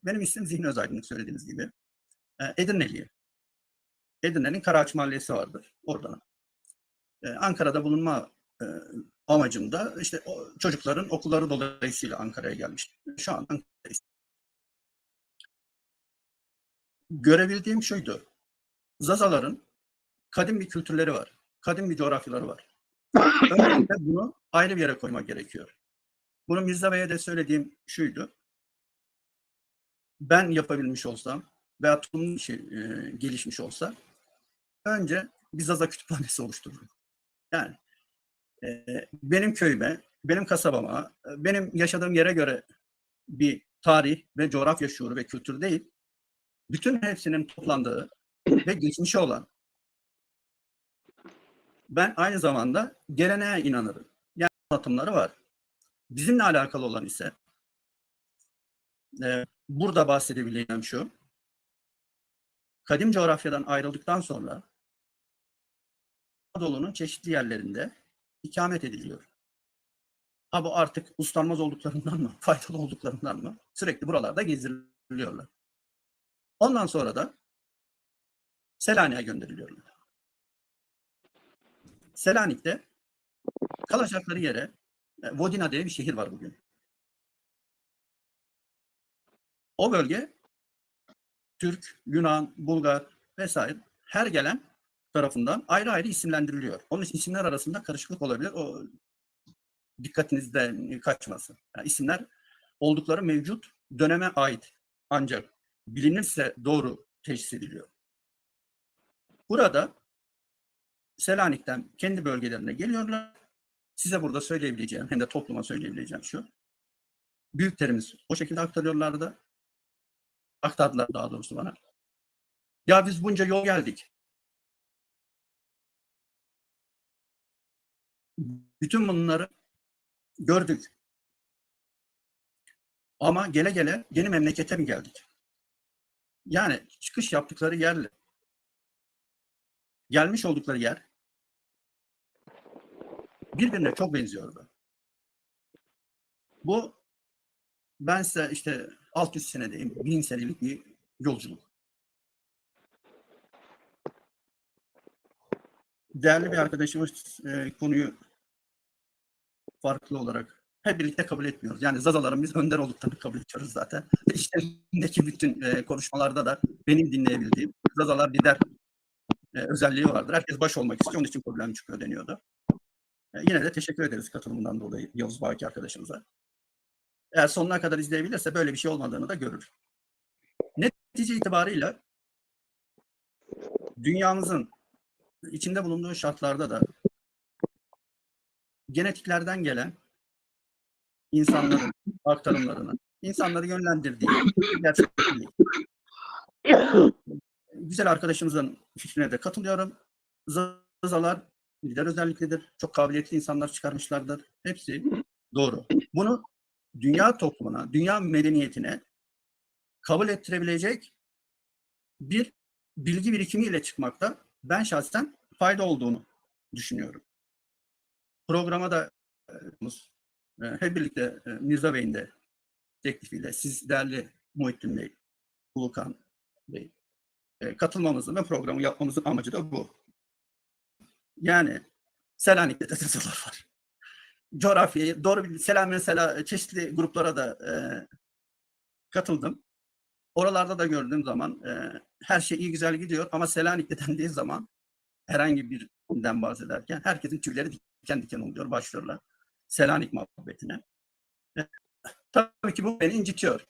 Benim ismim Zihni Özaydın, söylediğiniz gibi. Edirneliyim. Edirne'nin Karaağaç Mahallesi vardır. Oradan. Ankara'da bulunma amacım da işte o çocukların okulları dolayısıyla Ankara'ya gelmiştim. Şu an Ankara'dayız. Görebildiğim şuydu. Zazaların kadim bir kültürleri var. Kadim bir coğrafyaları var. Öncelikle bunu ayrı bir yere koymak gerekiyor. Bunu Mirza Bey'e de söylediğim şuydu. Ben yapabilmiş olsam veya toplum gelişmiş olsa önce bir Zaza kütüphanesi oluştururum. Yani benim köyüme, benim kasabama, benim yaşadığım yere göre bir tarih ve coğrafya şuuru ve kültür değil, bütün hepsinin toplandığı ve geçmişi olan, ben aynı zamanda geleneğe inanırım. Yani anlatımları var. Bizimle alakalı olan ise burada bahsedebileceğim şu, kadim coğrafyadan ayrıldıktan sonra Anadolu'nun çeşitli yerlerinde ikamet ediliyor. Ha bu artık uslanmaz olduklarından mı, faydalı olduklarından mı? Sürekli buralarda gezdiriliyorlar. Ondan sonra da Selanik'e gönderiliyorlar. Selanik'te kalacakları yere Vodina diye bir şehir var bugün. O bölge Türk, Yunan, Bulgar vesaire her gelen tarafından ayrı ayrı isimlendiriliyor. Onun için isimler arasında karışıklık olabilir. O dikkatinizden kaçmasın. Yani isimler oldukları mevcut döneme ait. Ancak bilinirse doğru teşhis ediliyor. Burada Selanik'ten kendi bölgelerine geliyorlar. Size burada söyleyebileceğim, hem de topluma söyleyebileceğim şu. Büyüklerimiz o şekilde aktarıyorlardı. Aktardılar daha doğrusu bana. Ya biz bunca yol geldik. Bütün bunları gördük. Ama gele gele yeni memlekete mi geldik? Yani çıkış yaptıkları yerle gelmiş oldukları yer birbirine çok benziyordu. Bu ben size işte 600 senedeyim, 1000 senelik bir yolculuk. Değerli bir arkadaşımız konuyu farklı olarak hep birlikte kabul etmiyoruz. Yani Zazaların biz önder olduklarını kabul ediyoruz zaten. İşlerindeki bütün konuşmalarda da benim dinleyebildiğim Zazalar lider özelliği vardır. Herkes baş olmak istiyor. Onun için problem çıkıyor deniyordu. Yine de teşekkür ederiz katılımından dolayı Yavuz Baki arkadaşımıza. Eğer sonuna kadar izleyebilirse böyle bir şey olmadığını da görür. Netice itibarıyla dünyamızın içinde bulunduğu şartlarda da genetiklerden gelen insanların aktarımlarını, insanları yönlendirdiği gerçeklik. Güzel arkadaşımızın fikrine de katılıyorum. Zazalar lider özelliklidir. Çok kabiliyetli insanlar çıkarmışlardır. Hepsi doğru. Bunu dünya toplumuna, dünya medeniyetine kabul ettirebilecek bir bilgi birikimiyle çıkmakta ben şahsen fayda olduğunu düşünüyorum. Programa da hep birlikte Mirza Bey'in de teklifiyle, siz değerli Muhittin Bey, Ulukan Bey, katılmamızın ve programı yapmamızın amacı da bu. Yani Selanik'te de Zazalar var. Coğrafyayı doğru bir selam mesela çeşitli gruplara da katıldım. Oralarda da gördüğüm zaman her şey iyi güzel gidiyor ama Selanik'te dendiği zaman herhangi birinden bahsederken herkesin tüyleri diken diken oluyor, başlıyorlar Selanik muhabbetine. Tabii ki bu beni incitiyor.